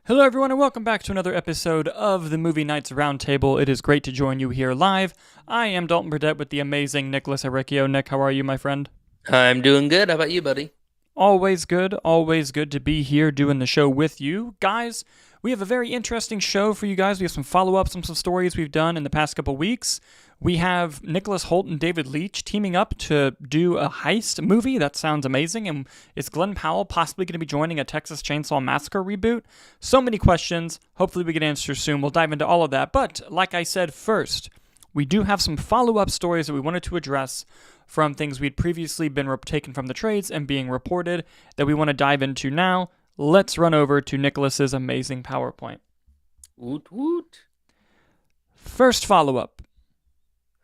Hello, everyone, and welcome back to another episode of the Movie Nights Roundtable. It is great to join you here live. I am Dalton Burdett with the amazing Nicholas Arrecchio. Nick, how are you, my friend? I'm doing good. How about you, buddy? Always good to be here doing the show with you. Guys, we have a very interesting show for you guys. We have some follow-ups on some stories we've done in the past couple weeks. We have Nicholas Holt and David Leitch teaming up to do a heist movie. That sounds amazing. And is Glenn Powell possibly going to be joining a Texas Chainsaw Massacre reboot? So many questions. Hopefully we get answers soon. We'll dive into all of that. But like I said first, we do have some follow-up stories that we wanted to address from things we'd previously been taken from the trades and being reported that we want to dive into now. Let's run over to Nicholas's amazing PowerPoint. Woot woot. First follow-up.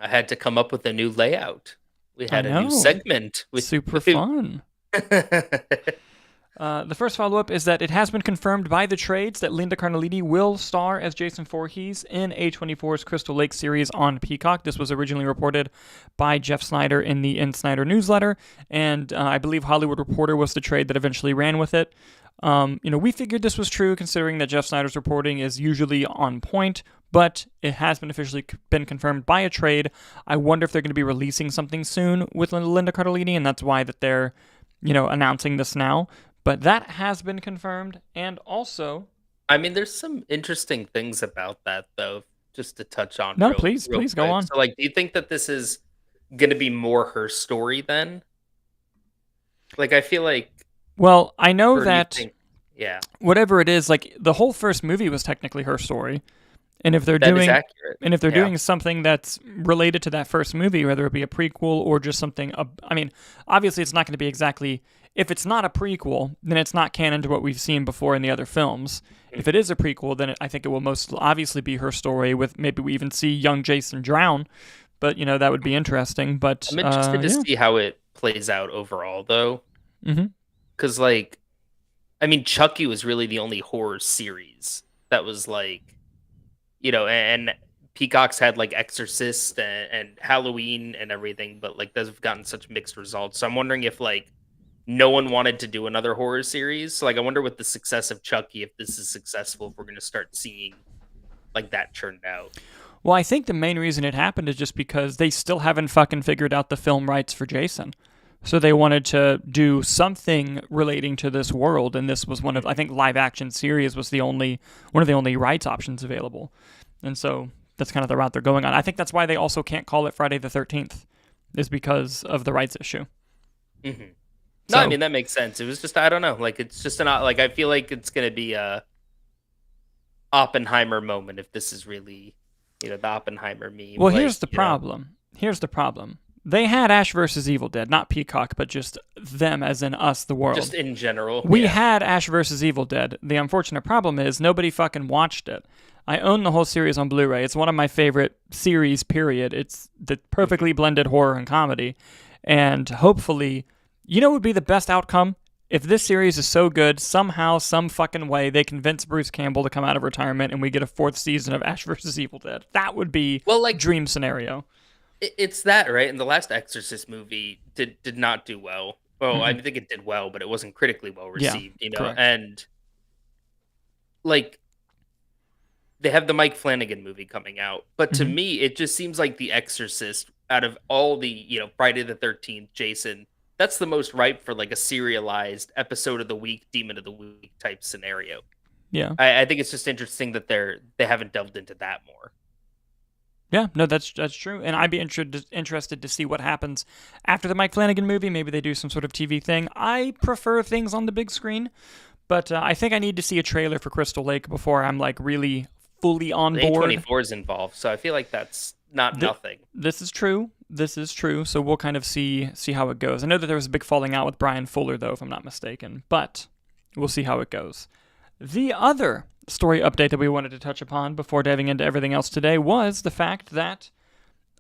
I had to come up with a new layout. We had a new segment. Super fun. The first follow-up is that it has been confirmed by the trades that Linda Cardellini will star as Jason Voorhees in A24's Crystal Lake series on Peacock. This was originally reported by Jeff Snyder in the In Snyder newsletter, and I believe Hollywood Reporter was the trade that eventually ran with it. We figured this was true considering that Jeff Snyder's reporting is usually on point, but it has been officially been confirmed by a trade. I wonder if they're going to be releasing something soon with Linda Cardellini, and that's why that they're, announcing this now. But that has been confirmed, and also... I mean, there's some interesting things about that, though, just to touch on. No, please go on. So, do you think that this is going to be more her story then? I feel like... Well, I know that... Yeah. Whatever it is, the whole first movie was technically her story. And if they're doing something that's related to that first movie, whether it be a prequel or just something, obviously it's not going to be exactly, if it's not a prequel, then it's not canon to what we've seen before in the other films. If it is a prequel, then I think it will most obviously be her story with maybe we even see young Jason drown, but that would be interesting. But I'm interested to see how it plays out overall, though. Because Chucky was really the only horror series that was and Peacock's had Exorcist and Halloween and everything, but those have gotten such mixed results. So I'm wondering if no one wanted to do another horror series. So I wonder with the success of Chucky, if this is successful, if we're going to start seeing that churned out. Well, I think the main reason it happened is just because they still haven't fucking figured out the film rights for Jason. So they wanted to do something relating to this world, and this was I think live action series was one of the only rights options available. And so that's kind of the route they're going on. I think that's why they also can't call it Friday the 13th, is because of the rights issue. Mm-hmm. No, that makes sense. It was just, I don't know, it's just I feel like it's going to be a Oppenheimer moment if this is really, the Oppenheimer meme. Well, here's the problem. They had Ash vs. Evil Dead, not Peacock, but just them as in us, the world. Just in general. We had Ash vs. Evil Dead. The unfortunate problem is nobody fucking watched it. I own the whole series on Blu-ray. It's one of my favorite series, period. It's the perfectly blended horror and comedy. And hopefully, what would be the best outcome? If this series is so good, somehow, some fucking way, they convince Bruce Campbell to come out of retirement and we get a 4th season of Ash vs. Evil Dead. That would be dream scenario. It's that, right? And the last Exorcist movie did not do well. Well, I think it did well, but it wasn't critically well received, correct. And they have the Mike Flanagan movie coming out, but to me, it just seems like The Exorcist, out of all the Friday the 13th, Jason, that's the most ripe for a serialized episode of the week, demon of the week type scenario. Yeah, I think it's just interesting that they haven't delved into that more. Yeah, no, that's true, and I'd be interested to see what happens after the Mike Flanagan movie. Maybe they do some sort of TV thing. I prefer things on the big screen, but I think I need to see a trailer for Crystal Lake before I'm really fully on board. A24 is involved, so I feel like that's not nothing. This is true. So we'll kind of see how it goes. I know that there was a big falling out with Brian Fuller, though, if I'm not mistaken, but we'll see how it goes. The other story update that we wanted to touch upon before diving into everything else today was the fact that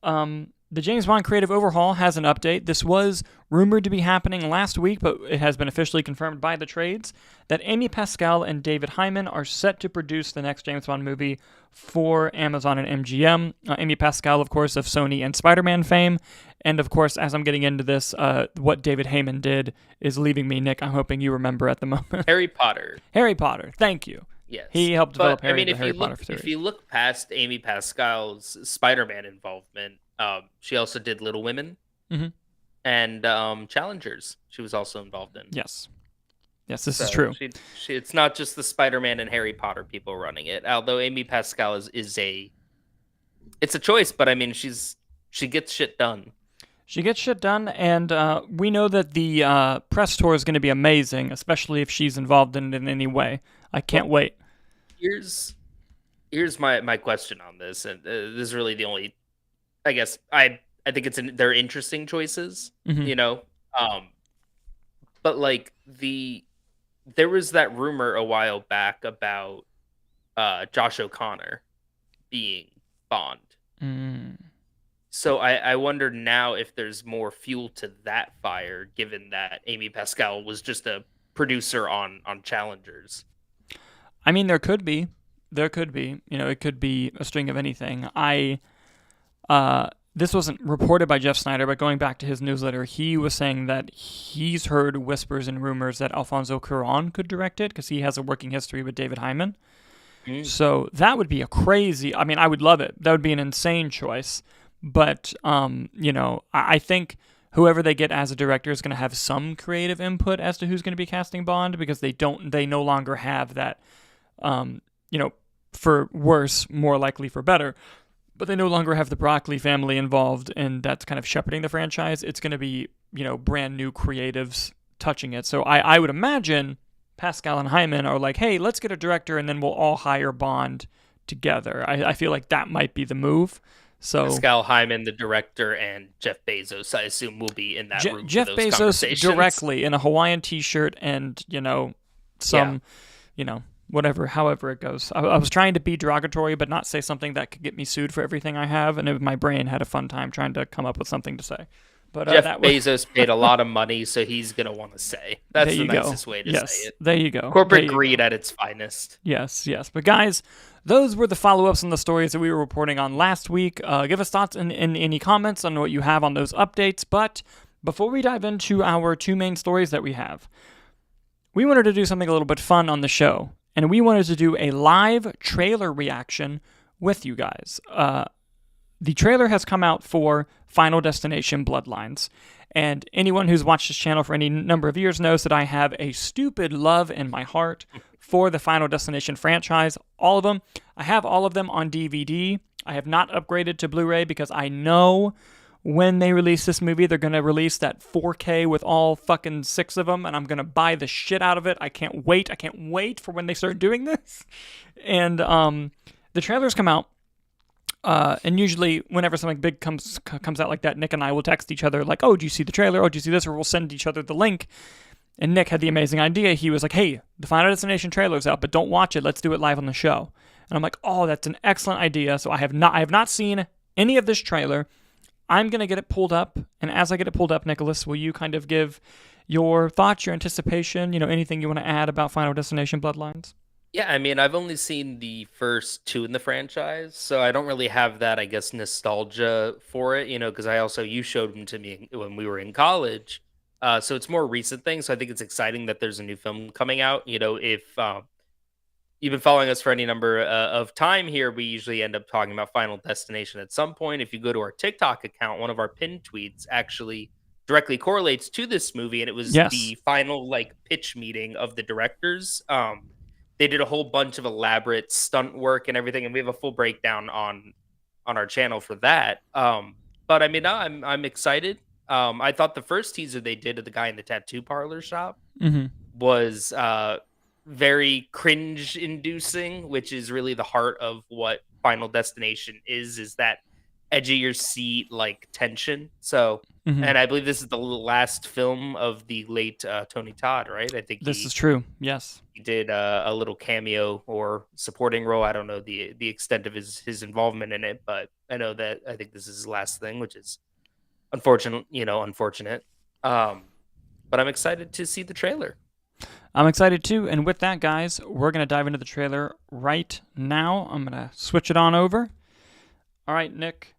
the James Bond creative overhaul has an update. This was rumored to be happening last week, but it has been officially confirmed by the trades that Amy Pascal and David Hyman are set to produce the next James Bond movie for Amazon and MGM. Amy Pascal, of course, of Sony and Spider-Man fame. And, of course, as I'm getting into this, what David Heyman did is leaving me, Nick. I'm hoping you remember at the moment. Harry Potter. Harry Potter. Thank you. Yes. He helped develop But I mean, the Harry Potter if series. you look past Amy Pascal's Spider-Man involvement, she also did Little Women and Challengers. She was also involved in. Yes, this is true. She it's not just the Spider-Man and Harry Potter people running it. Although Amy Pascal is a choice, but I mean, she gets shit done. She gets shit done, and we know that the press tour is going to be amazing, especially if she's involved in it in any way. I can't wait. Here's my question on this, and this is really the only. I guess I think they're interesting choices, you know. But like there was that rumor a while back about Josh O'Connor being Bond. So I wonder now if there's more fuel to that fire, given that Amy Pascal was just a producer on Challengers. I mean, there could be. You know, it could be a string of anything. This wasn't reported by Jeff Snyder, but going back to his newsletter, he was saying that he's heard whispers and rumors that Alfonso Cuarón could direct it because he has a working history with David Hyman. So that would be I mean, I would love it. That would be an insane choice. But, you know, I think whoever they get as a director is going to have some creative input as to who's going to be casting Bond, because they no longer have that, you know, for worse, more likely for better, but they no longer have the Broccoli family involved, and that's kind of shepherding the franchise. It's going to be, you know, brand new creatives touching it. So I would imagine Pascal and Hyman are like, hey, let's get a director, and then we'll all hire Bond together. I feel like that might be the move. So Pascal Hyman, the director, and Jeff Bezos, I assume, will be in that room. Jeff for those Bezos directly in a Hawaiian T-shirt and, you know, you know, whatever, however it goes. I was trying to be derogatory, but not say something that could get me sued for everything I have, and my brain had a fun time trying to come up with something to say. But Jeff Bezos paid a lot of money, so he's going to want to say. That's the nicest way to say it. There you go. Corporate greed at its finest. Yes. But guys, those were the follow-ups on the stories that we were reporting on last week. Give us thoughts in any comments on what you have on those updates. But before we dive into our two main stories that we have, we wanted to do something a little bit fun on the show. And we wanted to do a live trailer reaction with you guys. The trailer has come out for Final Destination Bloodlines. And anyone who's watched this channel for any number of years knows that I have a stupid love in my heart for the Final Destination franchise. All of them. I have all of them on DVD. I have not upgraded to Blu-ray because I know when they release this movie, they're going to release that 4K with all fucking 6 of them, and I'm going to buy the shit out of it. I can't wait. I can't wait for when they start doing this. And the trailers come out. And usually, whenever something big comes out like that, Nick and I will text each other like, "Oh, do you see the trailer? Oh, do you see this?" Or we'll send each other the link. And Nick had the amazing idea. He was like, "Hey, the Final Destination trailer's out, but don't watch it. Let's do it live on the show." And I'm like, "Oh, that's an excellent idea." So I have not seen any of this trailer. I'm gonna get it pulled up, and as I get it pulled up, Nicholas, will you kind of give your thoughts, your anticipation, anything you want to add about Final Destination Bloodlines? Yeah, I mean, I've only seen the first 2 in the franchise, so I don't really have that, I guess, nostalgia for it, because you showed them to me when we were in college. So it's more recent thing. So I think it's exciting that there's a new film coming out. If you've been following us for any number of time here, we usually end up talking about Final Destination at some point. If you go to our TikTok account, one of our pinned tweets actually directly correlates to this movie, and it was the final pitch meeting of the directors. They did a whole bunch of elaborate stunt work and everything, and we have a full breakdown on our channel for that. But I mean, I'm excited. I thought the first teaser they did of the guy in the tattoo parlor shop was very cringe-inducing, which is really the heart of what Final Destination is that edge of your seat tension. So, and I believe this is the last film of the late Tony Todd, right? I think this is true. Yes, he did a little cameo or supporting role. I don't know the extent of his involvement in it, but I know that I think this is his last thing, which is unfortunate. But I'm excited to see the trailer. I'm excited too. And with that, guys, we're gonna dive into the trailer right now. I'm gonna switch it on over. All right, Nick,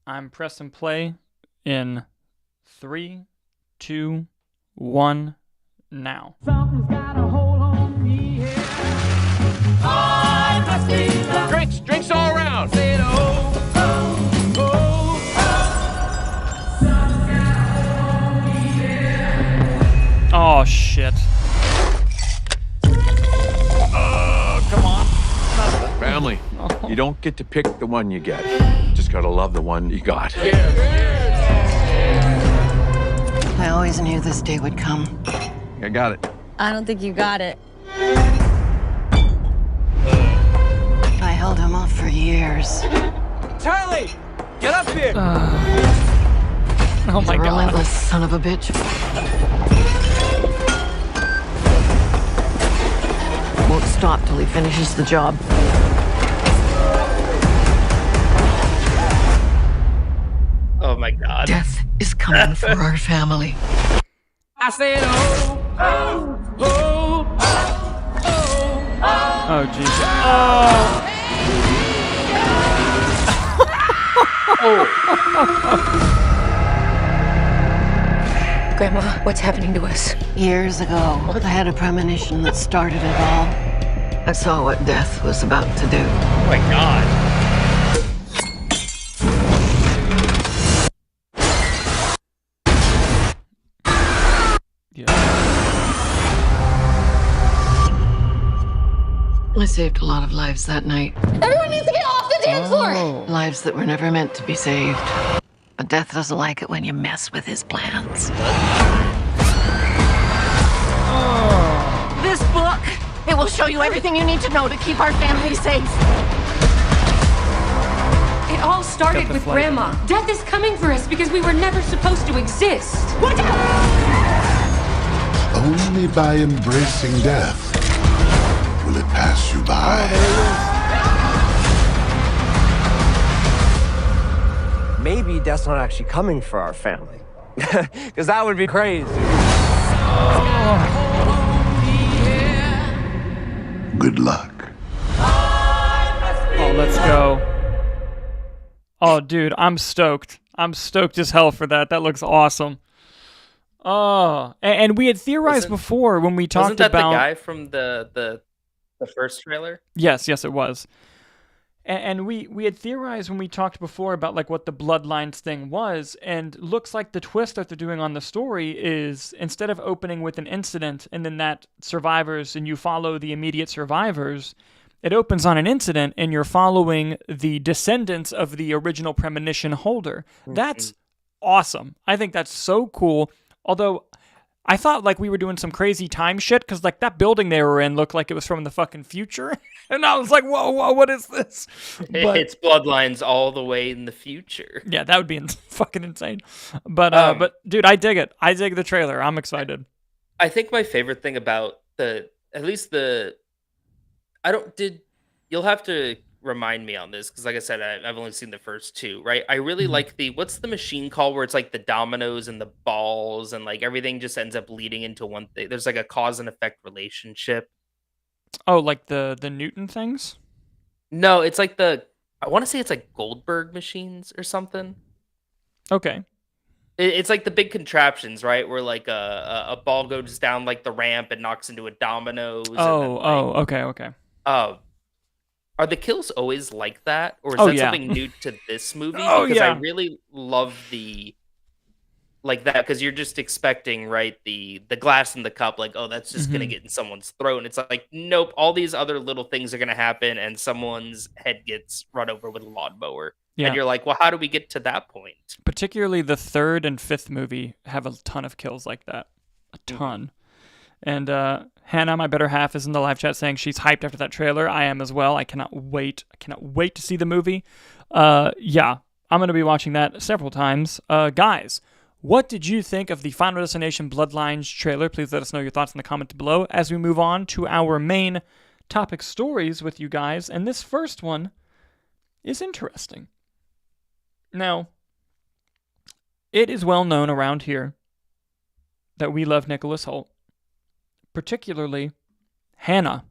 I'm pressing play in 3, 2, 1, now. Something's got a hold on me here. Oh! You don't get to pick the one you get. Just gotta love the one you got. I always knew this day would come. I got it. I don't think you got it. I held him off for years. Charlie! Get up here! Oh He's my a god. relentless son of a bitch. Won't stop till he finishes the job. Oh my god. Death is coming for our family. I said, oh, oh, oh, oh, oh. Oh jeez. Oh. Grandma, what's happening to us? Years ago, I had a premonition that started it all. I saw what death was about to do. Oh my god. Yeah. I saved a lot of lives that night. Everyone needs to get off the dance floor! Lives that were never meant to be saved. But death doesn't like it when you mess with his plans. This book, it will show you everything you need to know to keep our family safe. It all started Got the with flag. Grandma. Death is coming for us because we were never supposed to exist. Watch out! Only by embracing death will it pass you by. Maybe Death's not actually coming for our family. Because that would be crazy. Good luck. Oh, let's go. Oh, dude, I'm stoked. I'm stoked as hell for that. That looks awesome. Oh, and we had theorized before when we talked Wasn't that about the guy from the first trailer? Yes, it was. And we had theorized when we talked before about like what the Bloodlines thing was, and looks like the twist that they're doing on the story is instead of opening with an incident and then that survivors and you follow the immediate survivors, it opens on an incident and you're following the descendants of the original premonition holder. That's awesome. I think that's so cool. Although I thought like we were doing some crazy time shit because like that building they were in looked like it was from the fucking future. And I was like, whoa, what is this? But, It's Bloodlines all the way in the future. yeah, that would be fucking insane. But dude, I dig it. I dig the trailer. I'm excited. I think my favorite thing about you'll have to remind me on this because like I said, I've only seen the first two, right? I really like what's the machine called where it's like the dominoes and the balls and like everything just ends up leading into one thing. There's like a cause and effect relationship. Oh, like the Newton things? No, it's like I want to say it's like Goldberg machines or something. Okay. It's like the big contraptions, right? Where like a ball goes down like the ramp and knocks into a dominoes. Okay. Are the kills always like that, or is Oh, that yeah. something new to this movie? Oh, Because I yeah. really love like that because you're just expecting right the glass in the cup, like oh that's just gonna get in someone's throat, and it's like nope, all these other little things are gonna happen, and someone's head gets run over with a lawnmower, Yeah. and you're like, well, how do we get to that point? Particularly the third and fifth movie have a ton of kills like that. A ton. And Hannah, my better half, is in the live chat saying she's hyped after that trailer. I am as well. I cannot wait. I cannot wait to see the movie. Yeah, I'm going to be watching that several times. Guys, what did you think of the Final Destination Bloodlines trailer? Please let us know your thoughts in the comments below as we move on to our main topic stories with you guys. And this first one is interesting. Now, it is well known around here that we love Nicholas Holt. Particularly, Hannah,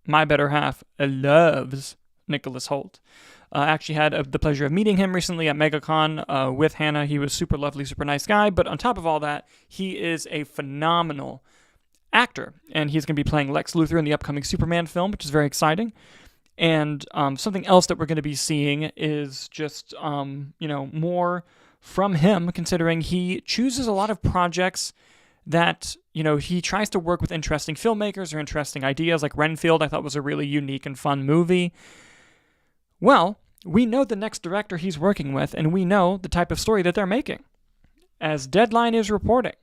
my better half, loves Nicholas Holt. Actually had the pleasure of meeting him recently at MegaCon with Hannah. He was super lovely, super nice guy. But on top of all that, he is a phenomenal actor. And he's going to be playing Lex Luthor in the upcoming Superman film, which is very exciting. And something else that we're going to be seeing is just, more from him, considering he chooses a lot of projects that, he tries to work with interesting filmmakers or interesting ideas, like Renfield, I thought was a really unique and fun movie. Well, we know the next director he's working with, and we know the type of story that they're making. As Deadline is reporting,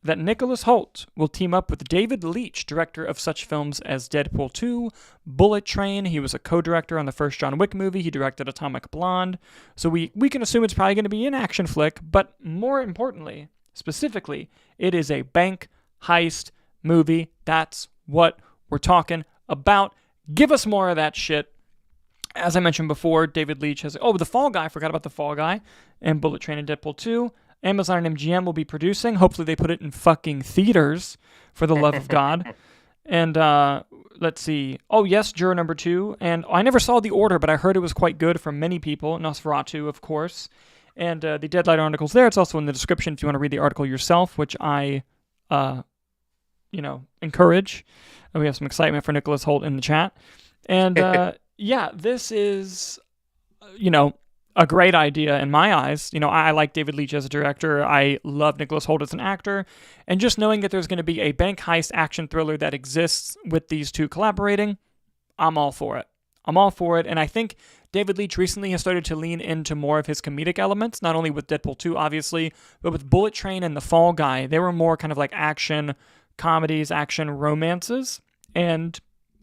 that Nicholas Holt will team up with David Leitch, director of such films as Deadpool 2, Bullet Train. He was a co-director on the first John Wick movie. He directed Atomic Blonde. So we can assume it's probably going to be an action flick, but more importantly, specifically, it is a bank heist movie. That's what we're talking about. Give us more of that shit. As I mentioned before, David Leitch has... Oh, The Fall Guy. I forgot about The Fall Guy. And Bullet Train and Deadpool 2. Amazon and MGM will be producing. Hopefully they put it in fucking theaters, for the love of God. And let's see. Oh, yes, Juror number 2. And I never saw The Order, but I heard it was quite good from many people. Nosferatu, of course. And the Deadline article's there. It's also in the description if you want to read the article yourself, which I, encourage. And we have some excitement for Nicholas Holt in the chat. And yeah, this is, a great idea in my eyes. I like David Leitch as a director. I love Nicholas Holt as an actor. And just knowing that there's going to be a bank heist action thriller that exists with these two collaborating, I'm all for it. And I think David Leitch recently has started to lean into more of his comedic elements, not only with Deadpool 2, obviously, but with Bullet Train and The Fall Guy. They were more kind of like action comedies, action romances. And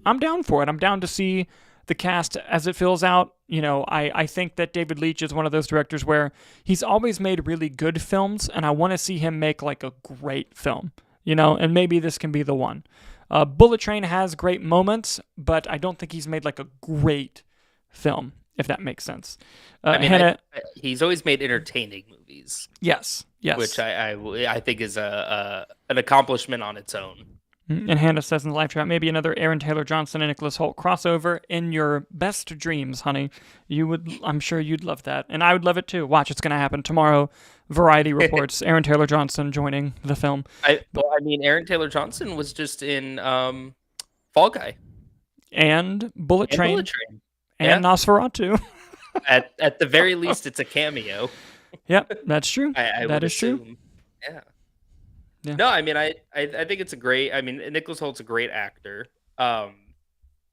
I'm down for it. I'm down to see the cast as it fills out. I think that David Leitch is one of those directors where he's always made really good films, and I want to see him make like a great film, and maybe this can be the one. Bullet Train has great moments, but I don't think he's made like a great film, if that makes sense. He's always made entertaining movies. Yes. Which I think is an accomplishment on its own. And Hannah says in the live chat, maybe another Aaron Taylor Johnson and Nicholas Holt crossover in your best dreams, honey. I'm sure you'd love that. And I would love it too. Watch, it's going to happen tomorrow. Variety reports Aaron Taylor Johnson joining the film. Aaron Taylor Johnson was just in Fall Guy. And Bullet Train. And Nosferatu. at the very least, it's a cameo. Yep, that's true. That is true. Yeah. No, I think it's a great. Nicholas Holt's a great actor.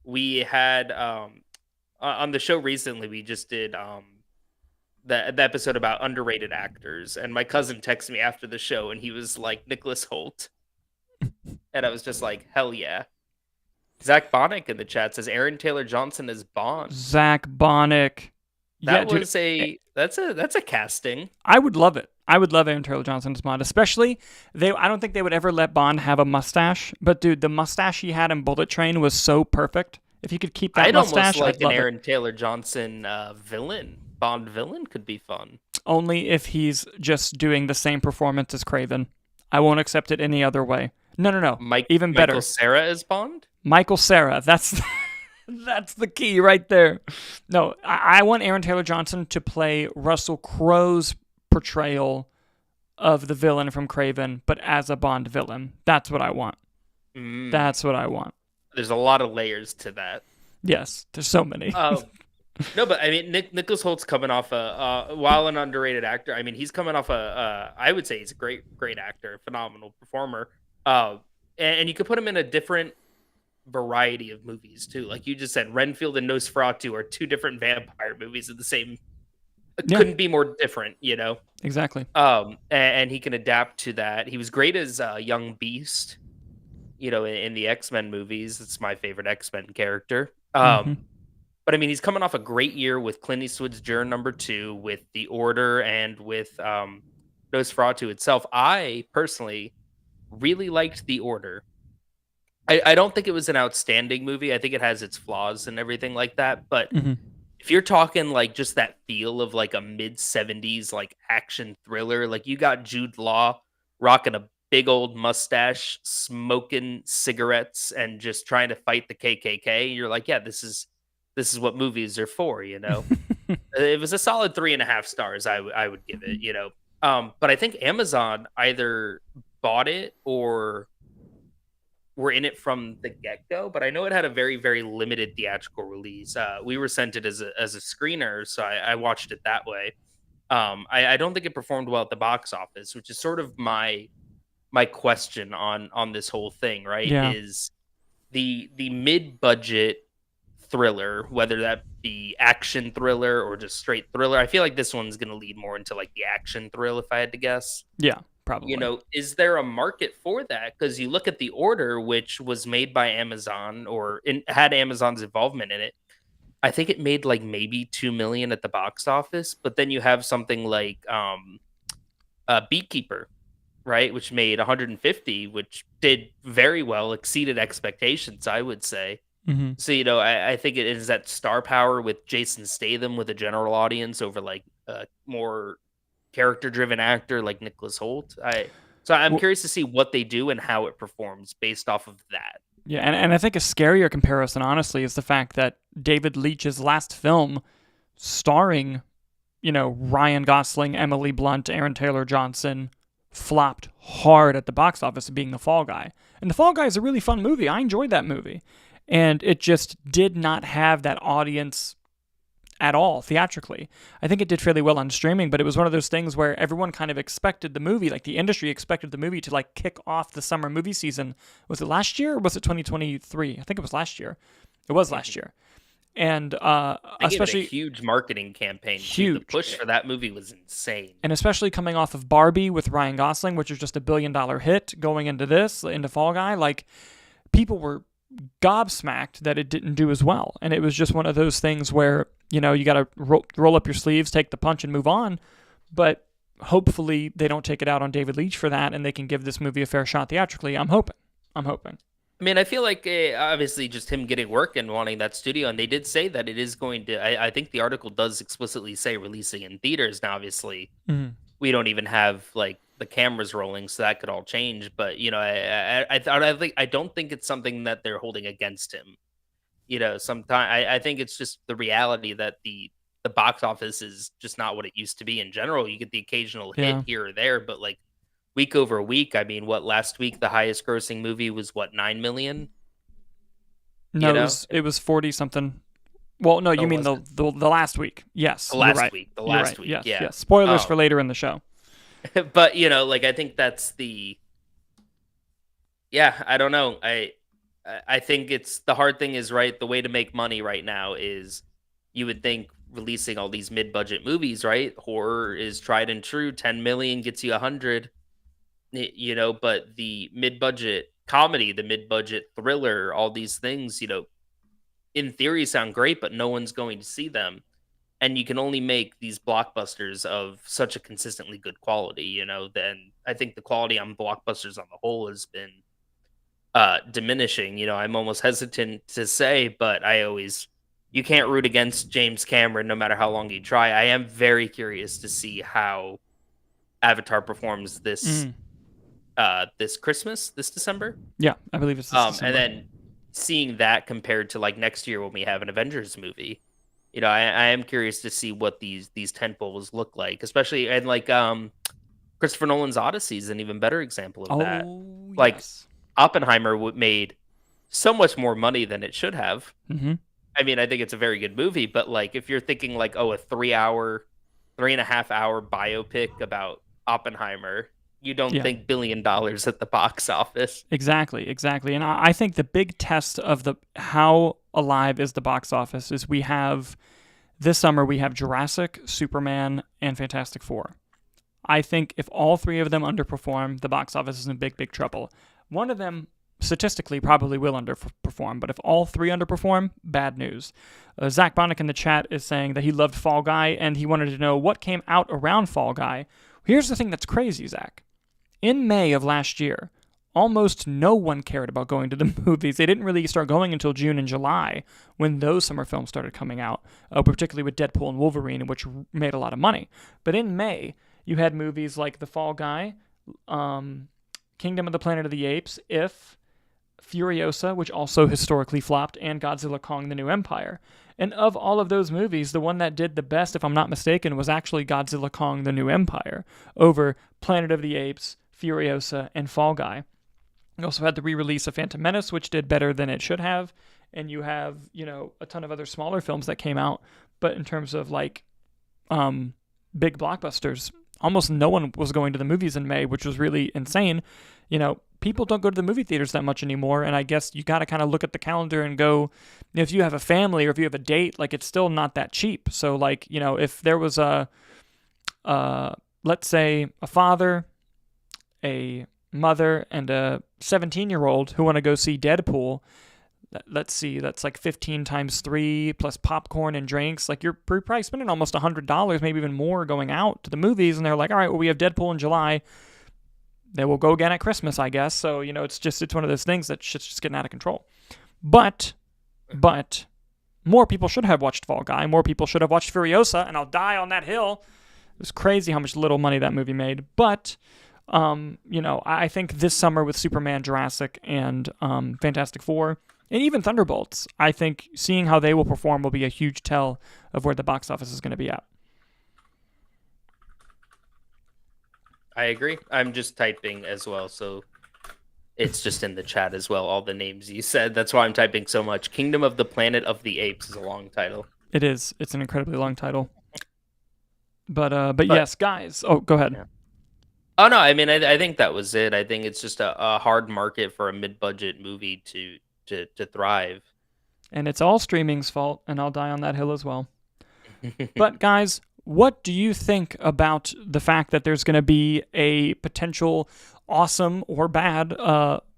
We had on the show recently. We just did the episode about underrated actors, and my cousin texted me after the show, and he was like, "Nicholas Holt," and I was just like, "Hell yeah!" Zach Bonnick in the chat says Aaron Taylor Johnson as Bond. Zach Bonnick. That's a casting. I would love it. I would love Aaron Taylor Johnson as Bond, especially I don't think they would ever let Bond have a mustache. But dude, the mustache he had in Bullet Train was so perfect. If he could keep that mustache, I'd almost like an Aaron Taylor Johnson villain. Bond villain could be fun. Only if he's just doing the same performance as Craven. I won't accept it any other way. No. Even better. Michael Cera as Bond? Michael Cera. That's the key right there. No, I want Aaron Taylor Johnson to play Russell Crowe's portrayal of the villain from Craven, but as a Bond villain. That's what I want. That's what I want. There's a lot of layers to that. Yes, there's so many. No, but Nicholas Holt's coming off while an underrated actor. He's coming off I would say he's a great actor, phenomenal performer. And you could put him in a different variety of movies too. Like you just said, Renfield and Nosferatu are two different vampire movies of the same. Couldn't be more different, Exactly. And he can adapt to that. He was great as Young Beast, in the X-Men movies. It's my favorite X-Men character. But he's coming off a great year with Clint Eastwood's Juror number 2, with The Order, and with Nosferatu itself. I personally really liked The Order. I don't think it was an outstanding movie. I think it has its flaws and everything like that. But if you're talking like just that feel of like a mid-70s like action thriller, like you got Jude Law rocking a big old mustache, smoking cigarettes, and just trying to fight the KKK. You're like, yeah, this is what movies are for, It was a solid 3.5 stars. I would give it, But I think Amazon either bought it or were in it from the get-go, but I know it had a very, very limited theatrical release. We were sent it as a screener, so I watched it that way. I don't think it performed well at the box office, which is sort of my question on this whole thing, right? Yeah. Is the mid-budget thriller, whether that be action thriller or just straight thriller. I feel like this one's going to lead more into like the action thrill, if I had to guess. Yeah, probably. You know, is there a market for that? Because you look at The Order, which was made by Amazon or had Amazon's involvement in it. I think it made like maybe 2 million at the box office, but then you have something like Beekeeper, right, which made 150, which did very well, exceeded expectations, I would say. Mm-hmm. So, you know, I think it is that star power with Jason Statham with a general audience over like a more character-driven actor like Nicholas Holt. I'm curious to see what they do and how it performs based off of that. Yeah, and I think a scarier comparison, honestly, is the fact that David Leitch's last film, starring, you know, Ryan Gosling, Emily Blunt, Aaron Taylor Johnson, flopped hard at the box office, being The Fall Guy. And The Fall Guy is a really fun movie. I enjoyed that movie. And it just did not have that audience at all theatrically. I think it did fairly well on streaming, but it was one of those things where everyone kind of expected the movie, like the industry expected the movie to like kick off the summer movie season. Was it last year or was it 2023? I think it was last year. It was last year. And especially a huge marketing campaign. Huge. The push for that movie was insane. And especially coming off of Barbie with Ryan Gosling, which was just $1 billion hit, going into Fall Guy, like people were gobsmacked that it didn't do as well. And it was just one of those things where, you know, you got to roll up your sleeves, take the punch and move on. But hopefully they don't take it out on David Leitch for that and they can give this movie a fair shot theatrically. I'm hoping. I mean, I feel like obviously just him getting work and wanting that studio, and they did say that it is going to, I think the article does explicitly say releasing in theaters. Now, obviously, we don't even have like the cameras rolling, so that could all change. But, you know, I don't think it's something that they're holding against him. You know, I think it's just the reality that the box office is just not what it used to be in general. You get the occasional hit here or there, but like week over week, I mean, last week the highest grossing movie was 9 million? No, it was 40 something. Well, no, you mean the last week. Yes. The last week. The last week. Yes, yeah. Yes. Spoilers for later in the show. But, you know, like I think that's I don't know. I think it's the hard thing is, right, the way to make money right now is you would think releasing all these mid-budget movies, right? Horror is tried and true. 10 million gets you 100, you know, but the mid-budget comedy, the mid-budget thriller, all these things, you know, in theory sound great, but no one's going to see them. And you can only make these blockbusters of such a consistently good quality, you know, then I think the quality on blockbusters on the whole has been diminishing. You know, I'm almost hesitant to say, but you can't root against James Cameron no matter how long you try. I am very curious to see how Avatar performs this this December. Yeah, I believe it's this December. And then seeing that compared to like next year when we have an Avengers movie, you know, I am curious to see what these tentpoles look like, especially and like Christopher Nolan's Odyssey is an even better example of that. Like yes. Oppenheimer made so much more money than it should have. Mm-hmm. I mean, I think it's a very good movie, but like if you're thinking like, a 3.5 hour biopic about Oppenheimer, you don't think $1 billion at the box office. Exactly. And I think the big test of how alive is the box office is this summer we have Jurassic, Superman, and Fantastic Four. I think if all three of them underperform, the box office is in big, big trouble. One of them statistically probably will underperform, but if all three underperform, bad news. Zach Bonnick in the chat is saying that he loved Fall Guy and he wanted to know what came out around Fall Guy. Here's the thing that's crazy, Zach. In May of last year, almost no one cared about going to the movies. They didn't really start going until June and July when those summer films started coming out, particularly with Deadpool and Wolverine, which made a lot of money. But in May, you had movies like The Fall Guy, Kingdom of the Planet of the Apes, If, Furiosa, which also historically flopped, and Godzilla Kong: The New Empire. And of all of those movies, the one that did the best, if I'm not mistaken, was actually Godzilla Kong: The New Empire over Planet of the Apes, Furiosa, and Fall Guy. You also had the re-release of Phantom Menace, which did better than it should have. And you have, you know, a ton of other smaller films that came out. But in terms of like big blockbusters, almost no one was going to the movies in May, which was really insane. people don't go to the movie theaters that much anymore, and I guess you got to kind of look at the calendar and go, if you have a family or if you have a date, like, it's still not that cheap. So, like, if there was let's say a father, a mother, and a 17-year-old who want to go see Deadpool, let's see, that's like 15 times 3 plus popcorn and drinks. Like, you're probably spending almost $100, maybe even more, going out to the movies, and they're like, all right, well, we have Deadpool in July. They will go again at Christmas, I guess. So, it's one of those things that shit's just getting out of control. But more people should have watched Fall Guy. More people should have watched Furiosa, and I'll die on that hill. It was crazy how much little money that movie made. But, I think this summer with Superman, Jurassic, and Fantastic Four, and even Thunderbolts, I think seeing how they will perform will be a huge tell of where the box office is going to be at. I agree. I'm just typing as well, so it's just in the chat as well, all the names you said. That's why I'm typing so much. Kingdom of the Planet of the Apes is a long title. It is. It's an incredibly long title. But yes, guys. Oh, go ahead. Yeah. Oh, no, I mean, I think that was it. I think it's just a hard market for a mid-budget movie to thrive. And it's all streaming's fault, and I'll die on that hill as well. But, guys, what do you think about the fact that there's going to be a potential awesome or bad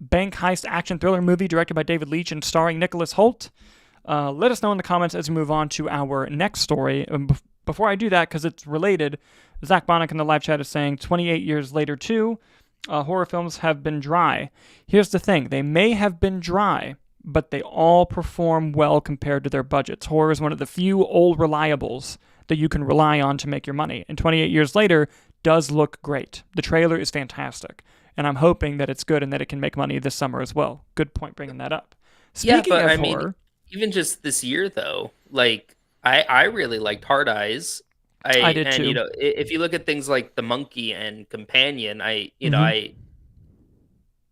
bank heist action thriller movie directed by David Leitch and starring Nicholas Holt? Let us know in the comments as we move on to our next story. Before I do that, because it's related, Zach Bonnick in the live chat is saying 28 years later too, horror films have been dry. Here's the thing. They may have been dry, but they all perform well compared to their budgets. Horror is one of the few old reliables that you can rely on to make your money. And 28 years later does look great. The trailer is fantastic. And I'm hoping that it's good and that it can make money this summer as well. Good point bringing that up. Speaking of horror, even just this year, though, like, I really liked Hard Eyes. I did too. If you look at things like The Monkey and Companion, I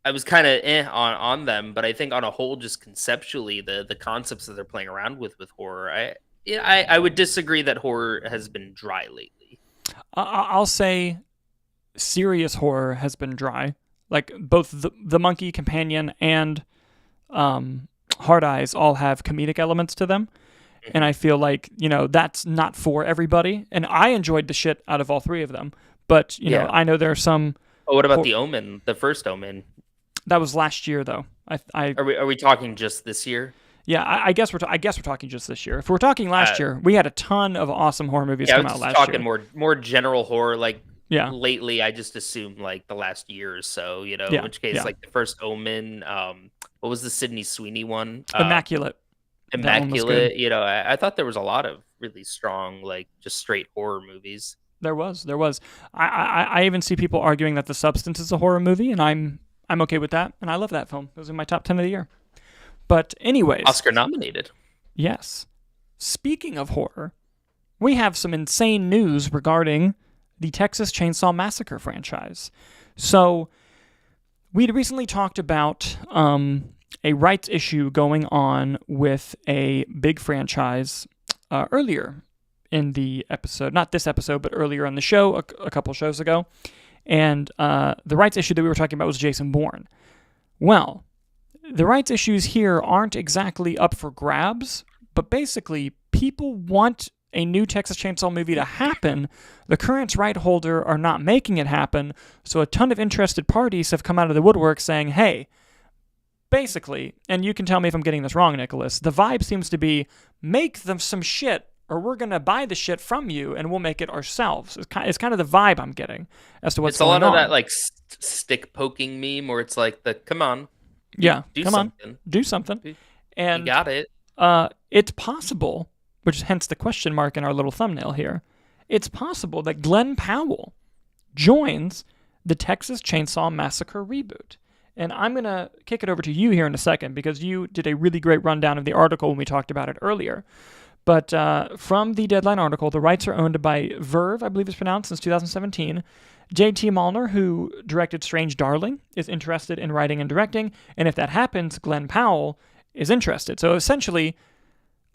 was kind of on them, but I think on a whole, just conceptually, the concepts that they're playing around with horror, I would disagree that horror has been dry lately. I'll say serious horror has been dry. Like, both the Monkey, Companion, and Hard Eyes all have comedic elements to them. And I feel like, that's not for everybody. And I enjoyed the shit out of all three of them. But, I know there are some... Oh, what about The Omen, the first Omen? That was last year, though. Are we talking just this year? Yeah, I guess we're talking just this year. If we're talking last year, we had a ton of awesome horror movies come out last year. I was talking more general horror. Like, yeah. Lately, I just assumed like the last year or so. In which case, like the first Omen. What was the Sydney Sweeney one? Immaculate. I thought there was a lot of really strong, like, just straight horror movies. There was. I even see people arguing that The Substance is a horror movie, and I'm okay with that, and I love that film. It was in my top 10 of the year. But anyways, Oscar nominated. Yes. Speaking of horror, we have some insane news regarding the Texas Chainsaw Massacre franchise. So, we'd recently talked about a rights issue going on with a big franchise earlier in the episode. Not this episode, but earlier on the show, a couple shows ago. And the rights issue that we were talking about was Jason Bourne. Well, the rights issues here aren't exactly up for grabs, but basically, people want a new Texas Chainsaw movie to happen. The current right holder are not making it happen, so a ton of interested parties have come out of the woodwork saying, hey, basically, and you can tell me if I'm getting this wrong, Nicholas, the vibe seems to be, make them some shit, or we're going to buy the shit from you, and we'll make it ourselves. It's kind of the vibe I'm getting as to what's going on. It's a lot of that, like, stick-poking meme, where it's like, come on. Yeah, do something. And you got it. It's possible, which is hence the question mark in our little thumbnail here, it's possible that Glenn Powell joins the Texas Chainsaw Massacre reboot. And I'm going to kick it over to you here in a second, because you did a really great rundown of the article when we talked about it earlier. But from the Deadline article, the rights are owned by Verve, I believe it's pronounced, since 2017. J.T. Malner, who directed Strange Darling, is interested in writing and directing. And if that happens, Glenn Powell is interested. So essentially,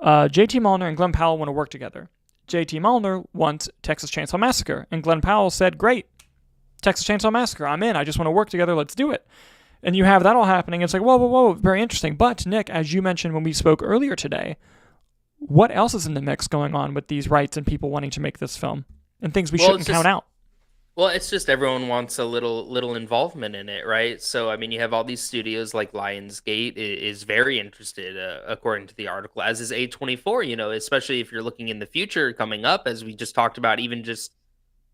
J.T. Malner and Glenn Powell want to work together. J.T. Malner wants Texas Chainsaw Massacre. And Glenn Powell said, great, Texas Chainsaw Massacre. I'm in. I just want to work together. Let's do it. And you have that all happening. It's like, whoa, whoa, whoa, very interesting. But, Nick, as you mentioned when we spoke earlier today, what else is in the mix going on with these rights and people wanting to make this film? And things we shouldn't count out. Well, it's just everyone wants a little involvement in it, right? So, I mean, you have all these studios like Lionsgate is very interested, according to the article, as is A24, especially if you're looking in the future coming up, as we just talked about, even just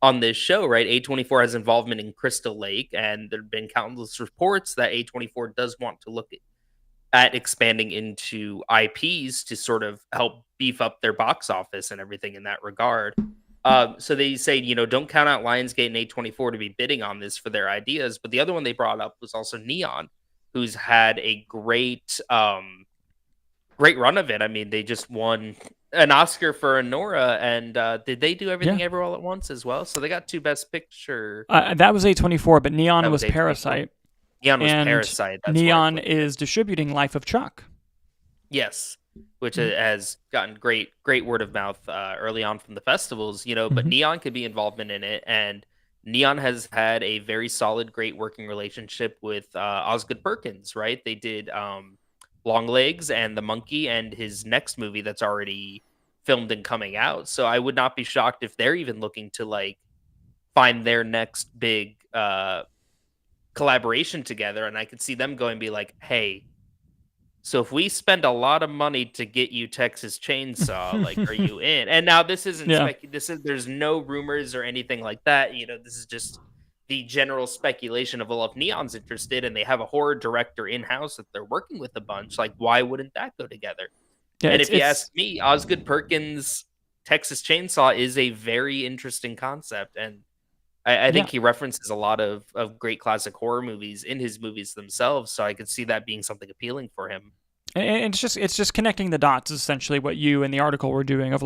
on this show, right? A24 has involvement in Crystal Lake, and there have been countless reports that A24 does want to look at expanding into IPs to sort of help beef up their box office and everything in that regard. So they say, don't count out Lionsgate and A24 to be bidding on this for their ideas. But the other one they brought up was also Neon, who's had a great run of it. I mean, they just won an Oscar for Anora, and did they do Everything Everywhere All at Once as well? So they got 2 Best Picture. That was A24, but Neon was Parasite. Neon was Parasite. That's Neon is distributing Life of Chuck. Yes, which has gotten great word of mouth early on from the festivals, but Neon could be involvement in it. And Neon has had a very solid, great working relationship with Osgood Perkins, right? They did Longlegs and The Monkey and his next movie that's already filmed and coming out. So I would not be shocked if they're even looking to find their next big collaboration together. And I could see them going and be like, hey, so if we spend a lot of money to get you Texas Chainsaw, are you in? And now this isn't there's no rumors or anything like that. This is just the general speculation of, well, if Neon's interested and they have a horror director in-house that they're working with a bunch, why wouldn't that go together? Yeah, and if you ask me, Osgood Perkins' Texas Chainsaw is a very interesting concept. And I think he references a lot of great classic horror movies in his movies themselves, so I could see that being something appealing for him. And it's just connecting the dots, is essentially what you and the article were doing of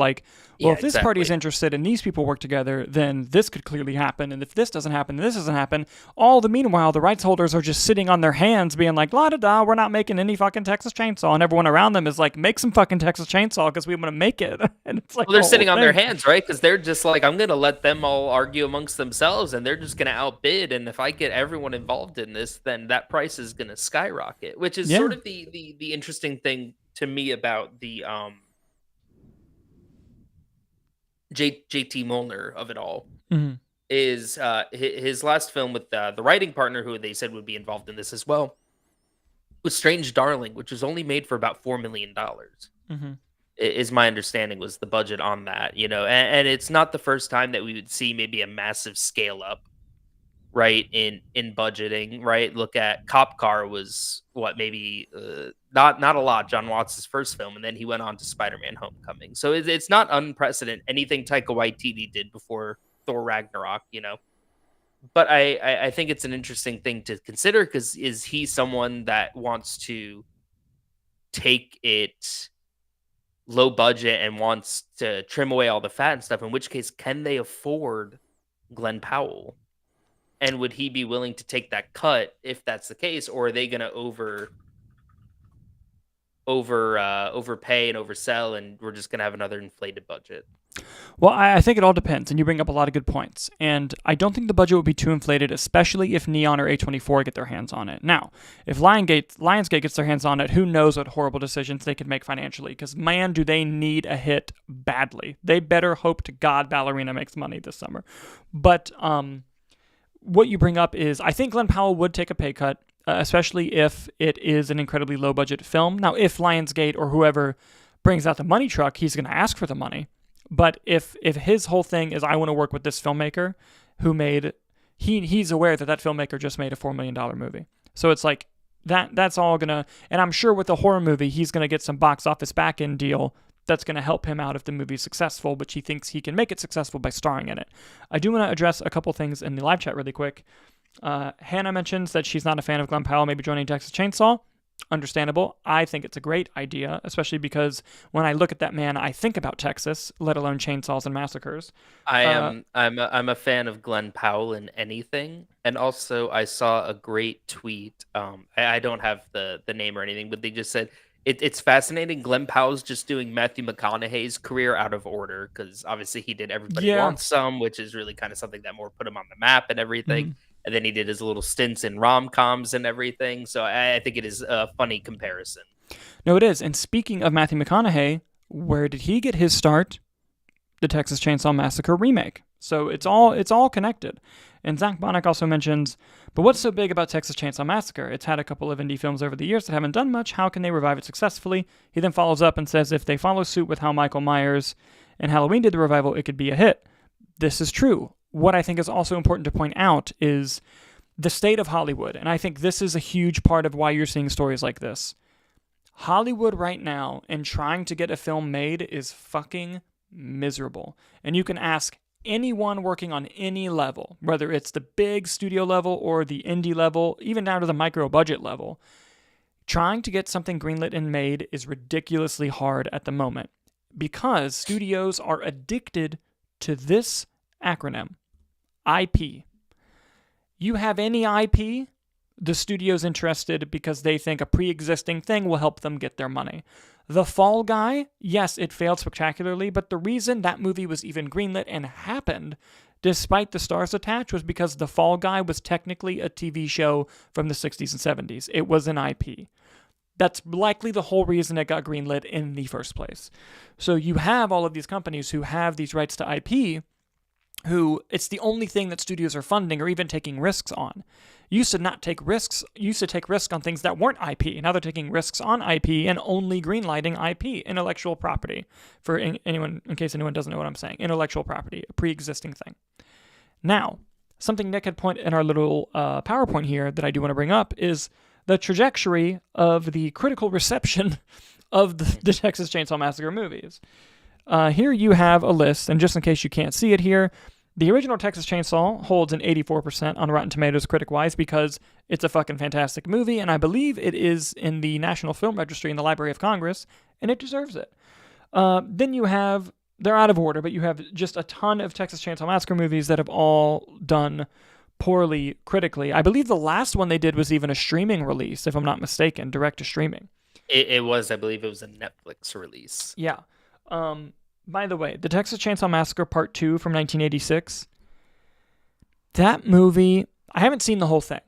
if this party is interested and these people work together, then this could clearly happen. And if this doesn't happen, this doesn't happen. Meanwhile, the rights holders are just sitting on their hands being like, la da da, we're not making any fucking Texas Chainsaw. And everyone around them is like, make some fucking Texas Chainsaw because we want to make it. And it's like, well, they're sitting on their hands, right? Because they're just like, I'm going to let them all argue amongst themselves and they're just going to outbid. And if I get everyone involved in this, then that price is going to skyrocket, which is sort of the interesting thing to me about the JT Molnar of it all. Is his last film with the writing partner who they said would be involved in this as well was Strange Darling, which was only made for about $4 million. Is my understanding was the budget on that, and it's not the first time that we would see maybe a massive scale up, right, in budgeting, right? Look at Cop Car was maybe not a lot, John Watts' first film, and then he went on to Spider-Man Homecoming. So it's not unprecedented anything Taika Waititi did before Thor Ragnarok, But I think it's an interesting thing to consider, because is he someone that wants to take it low budget and wants to trim away all the fat and stuff? In which case, can they afford Glenn Powell? And would he be willing to take that cut if that's the case, or are they going to overpay and oversell, and we're just going to have another inflated budget? Well, I think it all depends, and you bring up a lot of good points. And I don't think the budget would be too inflated, especially if Neon or A24 get their hands on it. Now, if Lionsgate gets their hands on it, who knows what horrible decisions they could make financially, because, man, do they need a hit badly. They better hope to God Ballerina makes money this summer. But what you bring up is, I think Glenn Powell would take a pay cut, especially if it is an incredibly low-budget film. Now, if Lionsgate or whoever brings out the money truck, he's going to ask for the money. But if his whole thing is, I want to work with this filmmaker who made, he's aware that filmmaker just made a $4 million movie. So it's like, that's all going to, and I'm sure with a horror movie, he's going to get some box office back-end deal that's going to help him out if the movie's successful, which he thinks he can make it successful by starring in it. I do want to address a couple things in the live chat really quick. Hannah mentions that she's not a fan of Glenn Powell maybe joining Texas Chainsaw. Understandable. I think it's a great idea, especially because when I look at that man, I think about Texas, let alone chainsaws and massacres. I'm a fan of Glenn Powell in anything, and also I saw a great tweet. I don't have the name or anything, but they just said, It's fascinating. Glenn Powell's just doing Matthew McConaughey's career out of order because obviously he did Everybody Yeah. Wants Some, which is really kind of something that more put him on the map and everything. Mhm. And then he did his little stints in rom-coms and everything. So I think it is a funny comparison. No, it is. And speaking of Matthew McConaughey, where did he get his start? The Texas Chainsaw Massacre remake. So it's all connected. And Zach Bonnick also mentions, but what's so big about Texas Chainsaw Massacre? It's had a couple of indie films over the years that haven't done much. How can they revive it successfully? He then follows up and says if they follow suit with how Michael Myers and Halloween did the revival, it could be a hit. This is true. What I think is also important to point out is the state of Hollywood. And I think this is a huge part of why you're seeing stories like this. Hollywood right now and trying to get a film made is fucking miserable. And you can ask anyone working on any level, whether it's the big studio level or the indie level, even down to the micro budget level, trying to get something greenlit and made is ridiculously hard at the moment because studios are addicted to this acronym, IP. You have any IP, the studio's interested because they think a pre-existing thing will help them get their money. The Fall Guy, yes, it failed spectacularly, but the reason that movie was even greenlit and happened, despite the stars attached, was because The Fall Guy was technically a TV show from the 60s and 70s. It was an IP. That's likely the whole reason it got greenlit in the first place. So you have all of these companies who have these rights to IP, who it's the only thing that studios are funding or even taking risks on. Used to not take risks. Used to take risks on things that weren't IP. Now they're taking risks on IP and only greenlighting IP, intellectual property. For anyone, in case anyone doesn't know what I'm saying, intellectual property, a pre-existing thing. Now, something Nick had pointed in our little PowerPoint here that I do want to bring up is the trajectory of the critical reception of the Texas Chainsaw Massacre movies. Here you have a list, and just in case you can't see it here, the original Texas Chainsaw holds an 84% on Rotten Tomatoes critic-wise because it's a fucking fantastic movie, and I believe it is in the National Film Registry in the Library of Congress, and it deserves it. Then you have, they're out of order, but you have just a ton of Texas Chainsaw Massacre movies that have all done poorly critically. I believe the last one they did was even a streaming release, if I'm not mistaken, direct to streaming. It was, I believe it was a Netflix release. Yeah. By the way, the Texas Chainsaw Massacre Part 2 from 1986, that movie, I haven't seen the whole thing,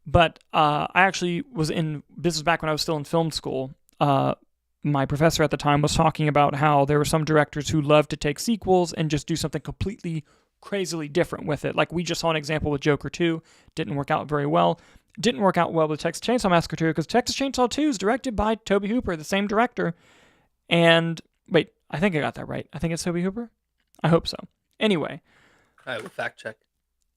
but I actually this is back when I was still in film school. My professor at the time was talking about how there were some directors who loved to take sequels and just do something completely crazily different with it. Like we just saw an example with Joker 2, didn't work out very well. Didn't work out well with Texas Chainsaw Massacre 2 because Texas Chainsaw 2 is directed by Tobe Hooper, the same director. And wait, I think I got that right. I think it's Tobe Hooper. I hope so. Anyway, I will fact check.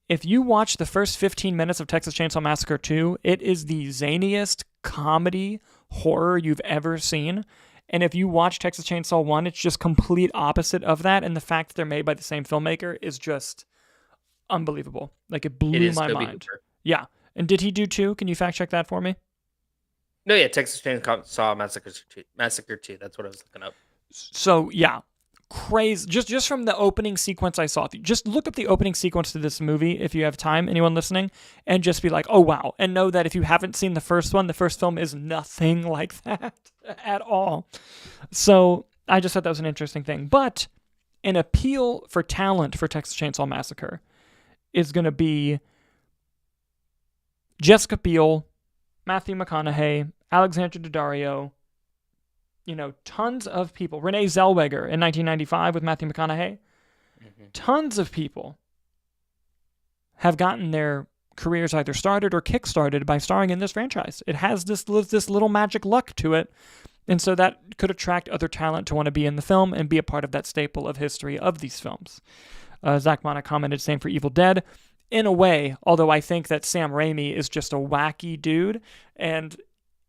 if you watch the first 15 minutes of Texas Chainsaw Massacre 2, it is the zaniest comedy horror you've ever seen. And if you watch Texas Chainsaw 1, it's just complete opposite of that. And the fact that they're made by the same filmmaker is just unbelievable. Like it blew my mind. Hooper. Yeah. And did he do 2? Can you fact check that for me? No, yeah, Texas Chainsaw Massacre 2. That's what I was looking up. So, yeah. Crazy. Just from the opening sequence I saw. Just look up the opening sequence to this movie if you have time, anyone listening, and just be like, oh, wow. And know that if you haven't seen the first one, the first film is nothing like that at all. So, I just thought that was an interesting thing. But an appeal for talent for Texas Chainsaw Massacre is going to be Jessica Biel, Matthew McConaughey, Alexandra Daddario, tons of people. Renee Zellweger in 1995 with Matthew McConaughey. Mm-hmm. Tons of people have gotten their careers either started or kickstarted by starring in this franchise. It has this little magic luck to it. And so that could attract other talent to want to be in the film and be a part of that staple of history of these films. Zach Mana commented, same for Evil Dead. In a way, although I think that Sam Raimi is just a wacky dude, and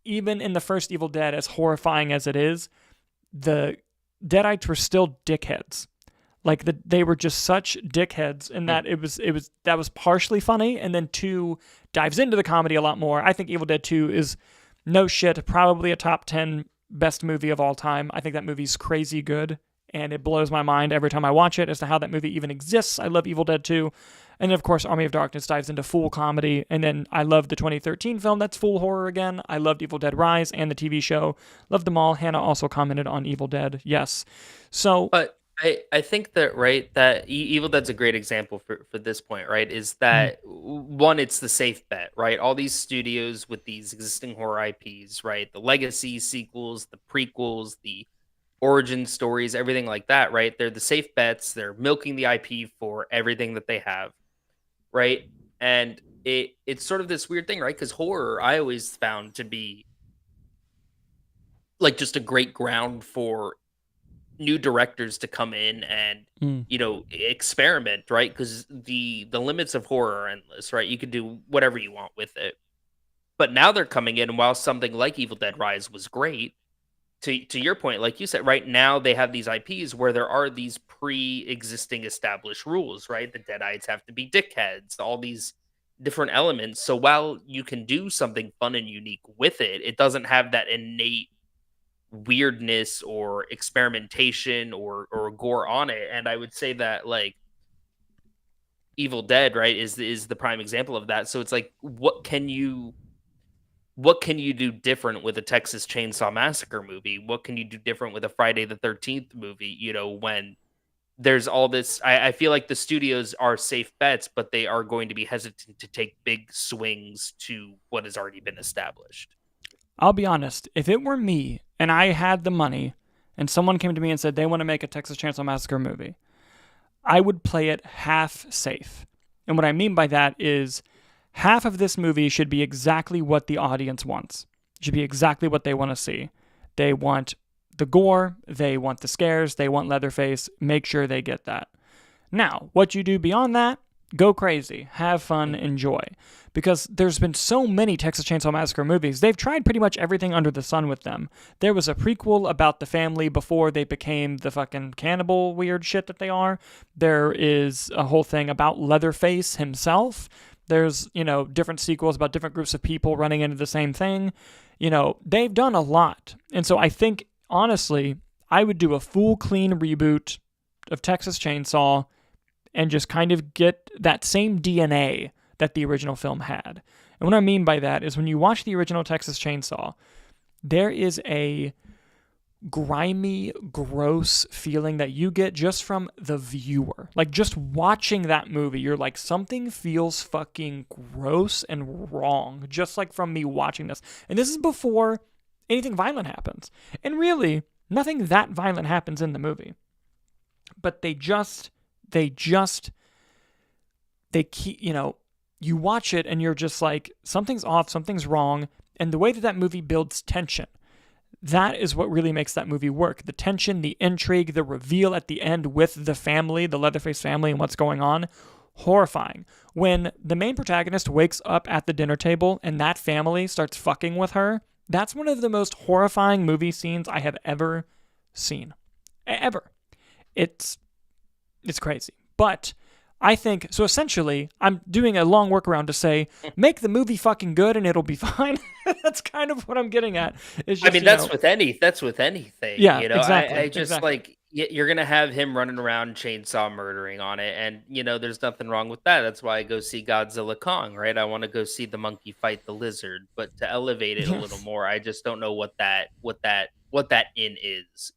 even in the first Evil Dead, as horrifying as it is, the Deadites were still dickheads. Like they were just such dickheads, in that that was partially funny, and then 2 dives into the comedy a lot more. I think Evil Dead 2 is no shit, probably a top 10 best movie of all time. I think that movie's crazy good, and it blows my mind every time I watch it as to how that movie even exists. I love Evil Dead 2. And of course, Army of Darkness dives into full comedy. And then I love the 2013 film that's full horror again. I loved Evil Dead Rise and the TV show. Loved them all. Hannah also commented on Evil Dead. Yes. So, But I think that, right, that Evil Dead's a great example for this point, right? Is that one, it's the safe bet, right? All these studios with these existing horror IPs, right? The legacy sequels, the prequels, the origin stories, everything like that, right? They're the safe bets. They're milking the IP for everything that they have, right? And it's sort of this weird thing, right? Because horror, I always found to be like just a great ground for new directors to come in and experiment, right? Because the limits of horror are endless, right? You can do whatever you want with it. But now they're coming in, and while something like Evil Dead Rise was great, to your point, like you said, right now they have these IPs where there are these pre-existing established rules, right? The Deadites have to be dickheads, all these different elements. So while you can do something fun and unique with it, it doesn't have that innate weirdness or experimentation or gore on it. And I would say that, like, Evil Dead, right, is the prime example of that. So it's like, what can you do different with a Texas Chainsaw Massacre movie? What can you do different with a Friday the 13th movie? When there's all this, I feel like the studios are safe bets, but they are going to be hesitant to take big swings to what has already been established. I'll be honest, if it were me and I had the money and someone came to me and said they want to make a Texas Chainsaw Massacre movie, I would play it half safe. And what I mean by that is half of this movie should be exactly what the audience wants. It should be exactly what they want to see. They want the gore, they want the scares, they want Leatherface. Make sure they get that. Now, what you do beyond that, go crazy, have fun, enjoy. Because there's been so many Texas Chainsaw Massacre movies, they've tried pretty much everything under the sun with them. There was a prequel about the family before they became the fucking cannibal weird shit that they are. There is a whole thing about Leatherface himself. There's, different sequels about different groups of people running into the same thing. They've done a lot. And so I think, honestly, I would do a full clean reboot of Texas Chainsaw and just kind of get that same DNA that the original film had. And what I mean by that is when you watch the original Texas Chainsaw, there is a grimy, gross feeling that you get just from the viewer. Like, just watching that movie, you're like, something feels fucking gross and wrong, just like from me watching this. And this is before anything violent happens. And really, nothing that violent happens in the movie. But they keep, you watch it and you're just like, something's off, something's wrong. And the way that movie builds tension, that is what really makes that movie work. The tension, the intrigue, the reveal at the end with the family, the Leatherface family, and what's going on. Horrifying. When the main protagonist wakes up at the dinner table and that family starts fucking with her, that's one of the most horrifying movie scenes I have ever seen. Ever. It's crazy. But I think, so essentially, I'm doing a long workaround to say, make the movie fucking good and it'll be fine. That's kind of what I'm getting at. It's just, that's with anything. Yeah, exactly. I just exactly. like, you're going to have him running around chainsaw murdering on it. And, there's nothing wrong with that. That's why I go see Godzilla Kong, right? I want to go see the monkey fight the lizard, but to elevate it a little more, I just don't know what that in is,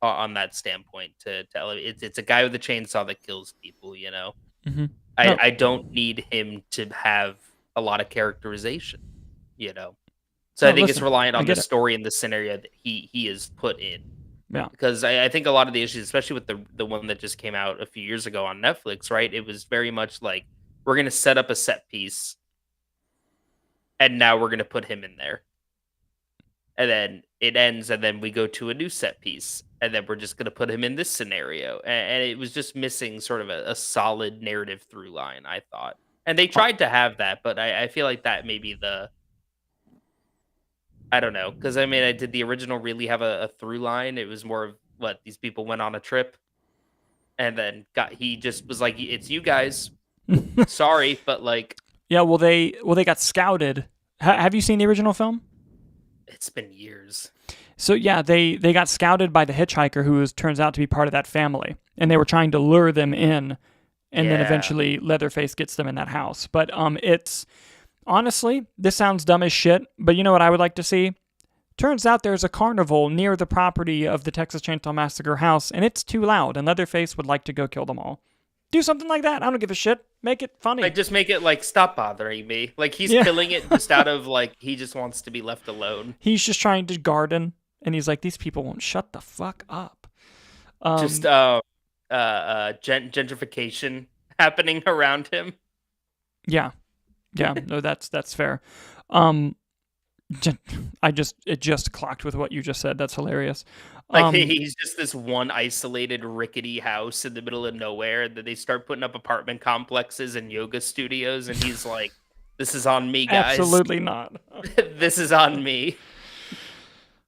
on that standpoint to elevate. It's a guy with a chainsaw that kills people, Mm-hmm. I don't need him to have a lot of characterization, So I think it's reliant on the story and the scenario that he is put in. Yeah. Because I think a lot of the issues, especially with the one that just came out a few years ago on Netflix, right? It was very much like, we're going to set up a set piece and now we're going to put him in there. And then it ends, and then we go to a new set piece, and then we're just going to put him in this scenario. And it was just missing sort of a solid narrative through line, I thought. And they tried to have that, but I feel like that may be I don't know. Because, did the original really have a through line? It was more of, these people went on a trip, and then he just was like, it's you guys. Sorry, but like... Yeah, well, they got scouted. Have you seen the original film? It's been years. So yeah, they got scouted by the hitchhiker who turns out to be part of that family. And they were trying to lure them in and then eventually Leatherface gets them in that house. But it's honestly, this sounds dumb as shit, but you know what I would like to see? Turns out there's a carnival near the property of the Texas Chainsaw Massacre house, and it's too loud, and Leatherface would like to go kill them all. Do something like that. I don't give a shit. Make it funny. Like, just make it like, stop bothering me. Like, he's killing it just out of like, he just wants to be left alone. He's just trying to garden, and he's like, these people won't shut the fuck up. Gentrification happening around him. Yeah. No, that's fair. It just clocked with what you just said. That's hilarious. Like, he's just this one isolated rickety house in the middle of nowhere that they start putting up apartment complexes and yoga studios, and he's like, "This is on me, guys. Absolutely not. This is on me."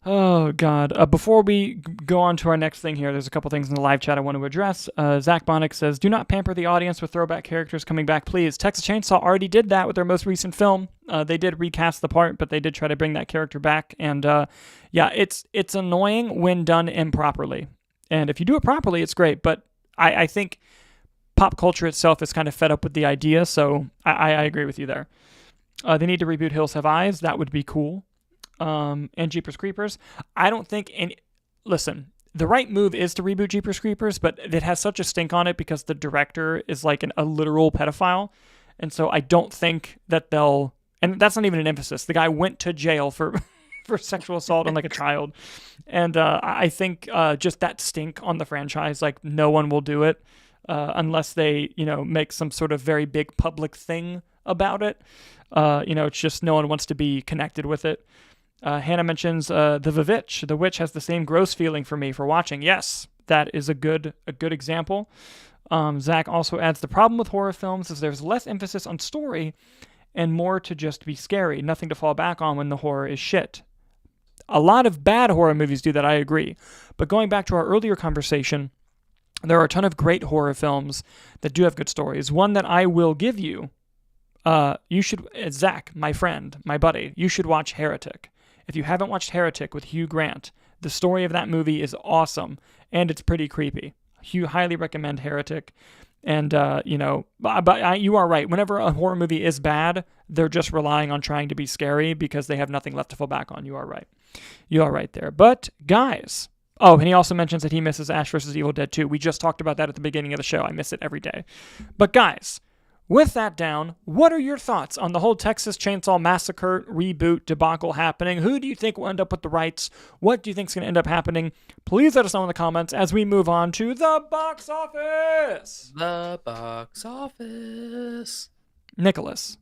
Oh, God. Before we go on to our next thing here, there's a couple things in the live chat I want to address. Zach Bonnick says, do not pamper the audience with throwback characters coming back, please. Texas Chainsaw already did that with their most recent film. They did recast the part, but they did try to bring that character back. And it's annoying when done improperly. And if you do it properly, it's great. But I think pop culture itself is kind of fed up with the idea, so I agree with you there. They need to reboot Hills Have Eyes. That would be cool. And Jeepers Creepers. I don't think listen, the right move is to reboot Jeepers Creepers, but it has such a stink on it because the director is like a literal pedophile. And so I don't think that and that's not even an emphasis. The guy went to jail for sexual assault on like a child. And I think just that stink on the franchise, like no one will do it unless they, make some sort of very big public thing about it. It's just no one wants to be connected with it. Hannah mentions The Witch. The Witch has the same gross feeling for me for watching. Yes, that is a good example. Zach also adds, the problem with horror films is there's less emphasis on story and more to just be scary. Nothing to fall back on when the horror is shit. A lot of bad horror movies do that, I agree. But going back to our earlier conversation, there are a ton of great horror films that do have good stories. One that I will give you, you should, Zach, my friend, my buddy, you should watch Heretic. If you haven't watched Heretic with Hugh Grant, the story of that movie is awesome, and it's pretty creepy. Hugh, highly recommend Heretic. And, but you are right. Whenever a horror movie is bad, they're just relying on trying to be scary because they have nothing left to fall back on. You are right. You are right there. But, guys... Oh, and he also mentions that he misses Ash vs. Evil Dead 2. We just talked about that at the beginning of the show. I miss it every day. But, guys... With that down, what are your thoughts on the whole Texas Chainsaw Massacre reboot debacle happening? Who do you think will end up with the rights? What do you think is going to end up happening? Please let us know in the comments as we move on to the box office. The box office. Nicholas,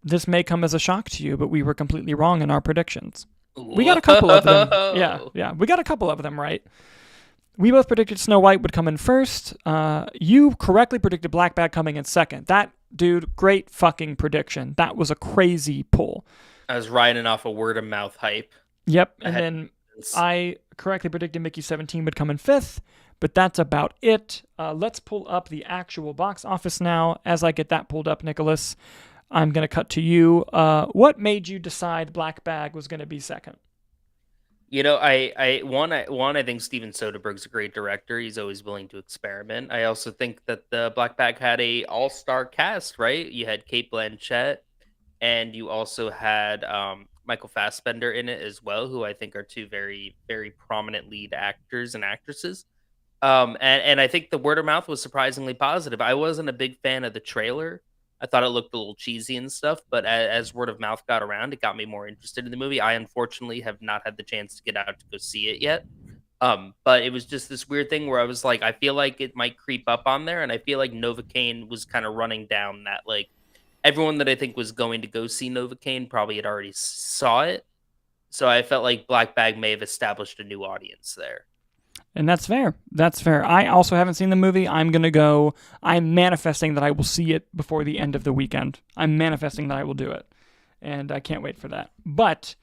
this may come as a shock to you, but we were completely wrong in our predictions. We got a couple of them. Yeah, we got a couple of them right. We both predicted Snow White would come in first. You correctly predicted Black Bag coming in second. That, dude, great fucking prediction. That was a crazy pull. I was riding off a word of mouth hype. Yep, and then I correctly predicted Mickey 17 would come in fifth, but that's about it. Let's pull up the actual box office now. As I get that pulled up, Nicholas, I'm going to cut to you. What made you decide Black Bag was going to be second? I think Steven Soderbergh's a great director. He's always willing to experiment. I also think that the Black Bag had a all-star cast, right? You had Cate Blanchett, and you also had Michael Fassbender in it as well, who I think are two very, very prominent lead actors and actresses. And I think the word of mouth was surprisingly positive. I wasn't a big fan of the trailer. I thought it looked a little cheesy and stuff, but as word of mouth got around, it got me more interested in the movie. I unfortunately have not had the chance to get out to go see it yet. But it was just this weird thing where I was like, I feel like it might creep up on there, and I feel like Novocaine was kind of running down that, like, everyone that I think was going to go see Novocaine probably had already saw it. So I felt like Black Bag may have established a new audience there. And that's fair. That's fair. I also haven't seen the movie. I'm manifesting that I will see it before the end of the weekend. I'm manifesting that I will do it. And I can't wait for that. But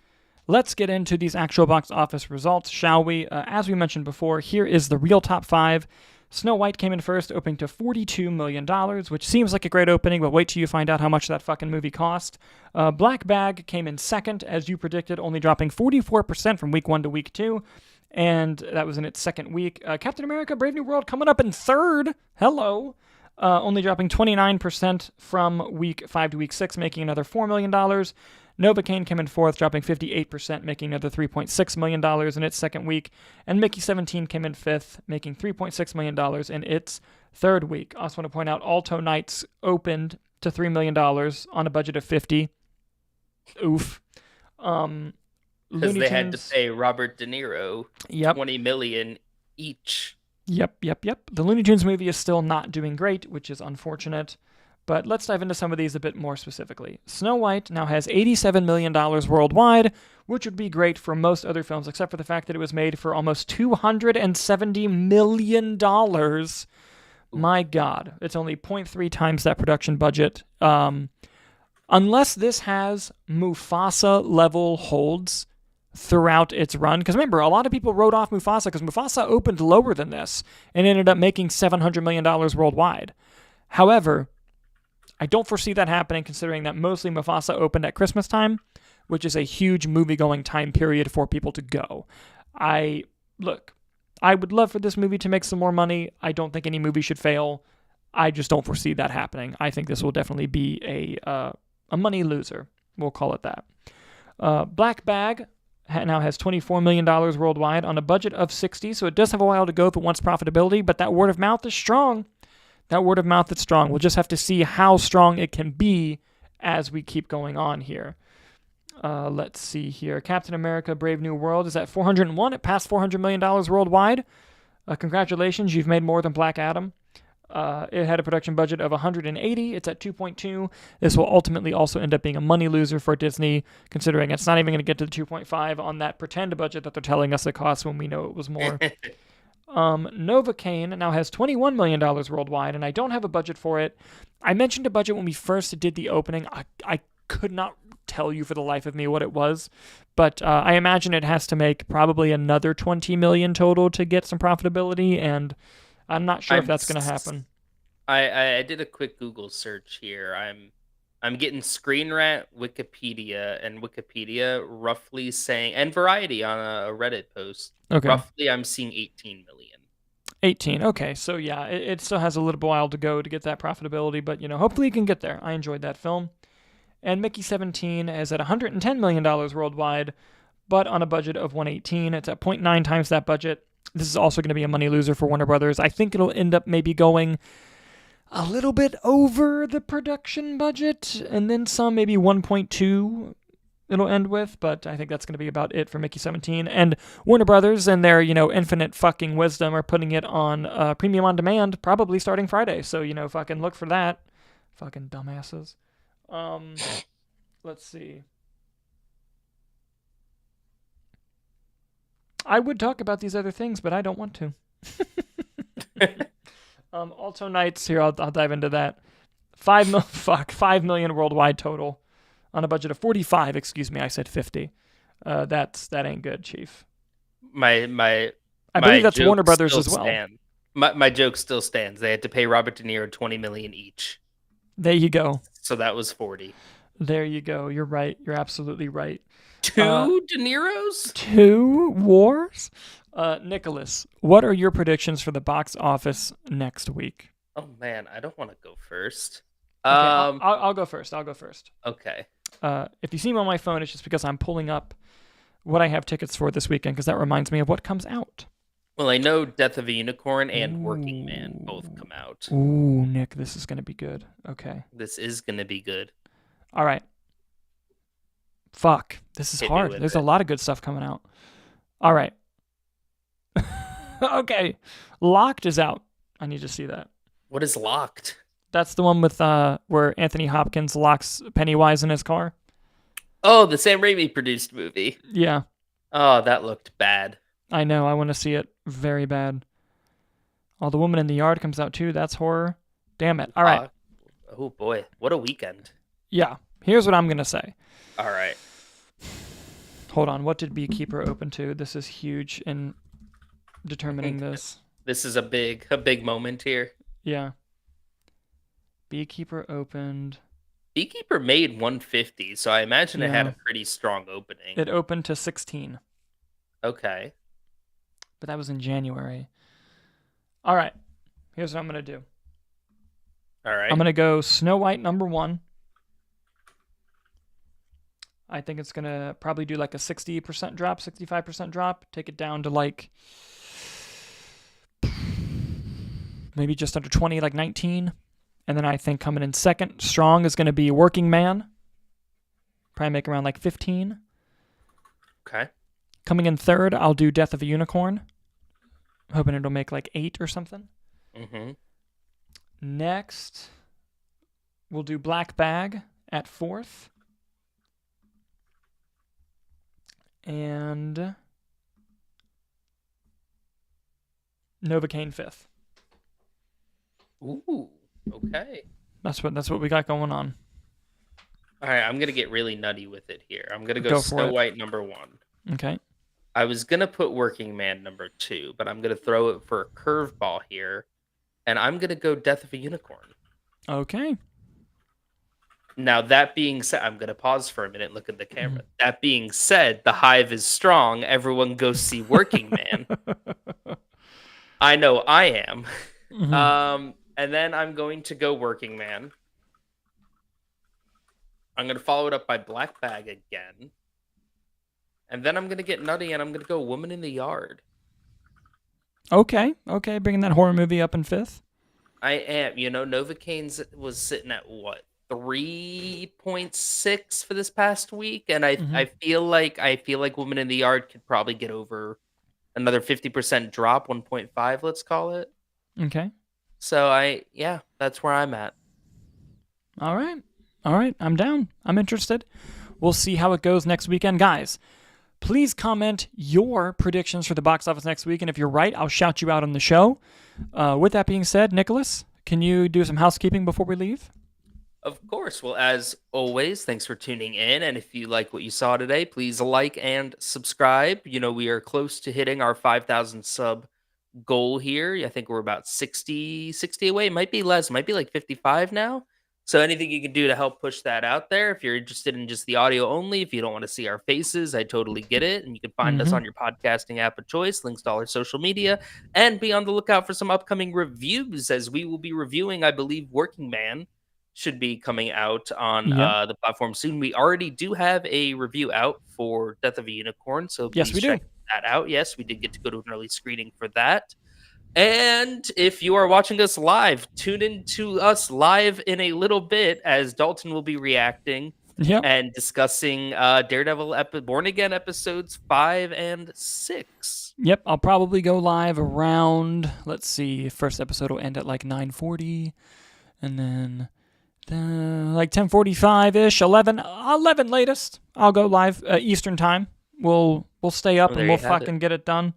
let's get into these actual box office results, shall we? As we mentioned before, here is the real top five. Snow White came in first, opening to $42 million, which seems like a great opening, but wait till you find out how much that fucking movie cost. Black Bag came in second, as you predicted, only dropping 44% from week 1 to week 2. And that was in its second week. Captain America Brave New World coming up in third. Hello. only dropping 29% from week 5 to week 6, making another $4 million. Novocaine came in fourth, dropping 58%, making another $3.6 million in its second week. And Mickey 17 came in fifth, making $3.6 million in its third week. I also want to point out Alto Nights opened to $3 million on a budget of $50. Oof. Because they had to pay Robert De Niro $20 million each. Yep. The Looney Tunes movie is still not doing great, which is unfortunate. But let's dive into some of these a bit more specifically. Snow White now has $87 million worldwide, which would be great for most other films, except for the fact that it was made for almost $270 million. My God, it's only 0.3 times that production budget. Unless this has Mufasa-level holds throughout its run. Because remember, a lot of people wrote off Mufasa because Mufasa opened lower than this and ended up making $700 million worldwide. However, I don't foresee that happening considering that mostly Mufasa opened at Christmas time, which is a huge movie-going time period for people to go. I would love for this movie to make some more money. I don't think any movie should fail. I just don't foresee that happening. I think this will definitely be a money loser. We'll call it that. Black Bag now has $24 million worldwide on a budget of $60, so it does have a while to go if it wants profitability, but that word of mouth is strong. We'll just have to see how strong it can be as we keep going on here. Let's see here. Captain America Brave New World is at 401. It passed $400 million worldwide. Congratulations, you've made more than Black Adam. It had a production budget of 180. It's at 2.2. This will ultimately also end up being a money loser for Disney, considering it's not even going to get to the 2.5 on that pretend budget that they're telling us it costs when we know it was more. Novocaine now has $21 million worldwide, and I don't have a budget for it. I mentioned a budget when we first did the opening. I could not tell you for the life of me what it was, but I imagine it has to make probably another $20 million total to get some profitability, and I'm not sure if that's going to happen. I did a quick Google search here. I'm getting Screen Rant, Wikipedia, and Wikipedia roughly saying, and Variety on a Reddit post. Okay. Roughly, I'm seeing 18 million. 18. Okay, so yeah, it still has a little while to go to get that profitability, but hopefully you can get there. I enjoyed that film. And Mickey 17 is at $110 million worldwide, but on a budget of 118. It's at 0.9 times that budget. This is also going to be a money loser for Warner Brothers. I think it'll end up maybe going a little bit over the production budget, and then some, maybe 1.2 it'll end with, but I think that's going to be about it for Mickey 17. And Warner Brothers and their, infinite fucking wisdom are putting it on premium on demand, probably starting Friday. So, fucking look for that. Fucking dumbasses. Let's see. I would talk about these other things, but I don't want to. Alto Nights, here, I'll dive into that. 5 million worldwide total on a budget of 45. Excuse me, I said 50. That ain't good, Chief. I believe that's Warner Brothers as well. My joke still stands. They had to pay Robert De Niro $20 million each. There you go. So that was 40. There you go. You're right. You're absolutely right. 2 De Niros? 2 wars? Nicholas, what are your predictions for the box office next week? Oh, man, I don't want to go first. Okay, I'll go first. Okay. If you see me on my phone, it's just because I'm pulling up what I have tickets for this weekend, because that reminds me of what comes out. Well, I know Death of a Unicorn and Working Man both come out. Ooh, Nick, this is going to be good. Okay. This is going to be good. All right. Fuck. This is hard. There's a lot of good stuff coming out. All right. Okay. Locked is out. I need to see that. What is Locked? That's the one with where Anthony Hopkins locks Pennywise in his car. Oh, the Sam Raimi produced movie. Yeah. Oh, that looked bad. I know. I want to see it very bad. Oh, The Woman in the Yard comes out too. That's horror. Damn it. All right. Oh, boy. What a weekend. Yeah. Here's what I'm going to say. All right. Hold on. What did Beekeeper open to? This is huge in determining this. This is a big moment here. Yeah. Beekeeper opened. Beekeeper made 150, so I imagine it had a pretty strong opening. It opened to 16. Okay. But that was in January. All right. Here's what I'm going to do. All right. I'm going to go Snow White number 1. I think it's going to probably do like a 60% drop, 65% drop. Take it down to like maybe just under 20, like 19. And then I think coming in second, strong, is going to be Working Man. Probably make around like 15. Okay. Coming in third, I'll do Death of a Unicorn. Hoping it'll make like 8 or something. Mm-hmm. Next, we'll do Black Bag at 4th. And Novocaine 5th. Ooh, okay. That's what we got going on. All right, I'm gonna get really nutty with it here. I'm gonna go Go for Snow it. White number 1. Okay. I was gonna put Working Man number 2, but I'm gonna throw it for a curveball here, and I'm gonna go Death of a Unicorn. Okay. Now that being said, I'm gonna pause for a minute and look at the camera. That being said, the Hive is strong. Everyone go see Working Man. I know I am. And then I'm going to go Working Man. I'm going to follow it up by Black Bag again. And then I'm going to get nutty and I'm going to go Woman in the Yard. Okay. Bringing that horror movie up in 5th. I am. Novocaine's was sitting at what? 3.6 for this past week. And I feel like Woman in the Yard could probably get over another 50% drop, 1.5, let's call it. Okay. So that's where I'm at. All right. I'm down. I'm interested. We'll see how it goes next weekend. Guys, please comment your predictions for the box office next week. And if you're right, I'll shout you out on the show. With that being said, Nicholas, can you do some housekeeping before we leave? Of course. Well, as always, thanks for tuning in. And if you like what you saw today, please like and subscribe. We are close to hitting our 5,000 sub goal here. I think we're about 60 away. It might be less. It might be like 55 now. So anything you can do to help push that out there. If you're interested in just the audio only, if you don't want to see our faces, I totally get it. And you can find us on your podcasting app of choice, links to all our social media, and be on the lookout for some upcoming reviews, as we will be reviewing, I believe, Working Man should be coming out on the platform soon. We already do have a review out for Death of a Unicorn, so yes, we check that out. Yes, we did get to go to an early screening for that. And if you are watching us live, tune in to us live in a little bit, as Dalton will be reacting and discussing Daredevil Born Again episodes 5 and 6. Yep, I'll probably go live around, let's see, first episode will end at like 9:40, and then like 10:45-ish, 11 latest. I'll go live Eastern time. We'll stay up and we'll fucking get it done.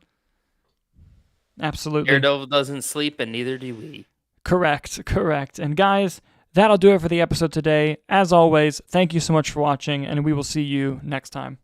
Absolutely. Daredevil doesn't sleep, and neither do we. Correct. And guys, that'll do it for the episode today. As always, thank you so much for watching, and we will see you next time.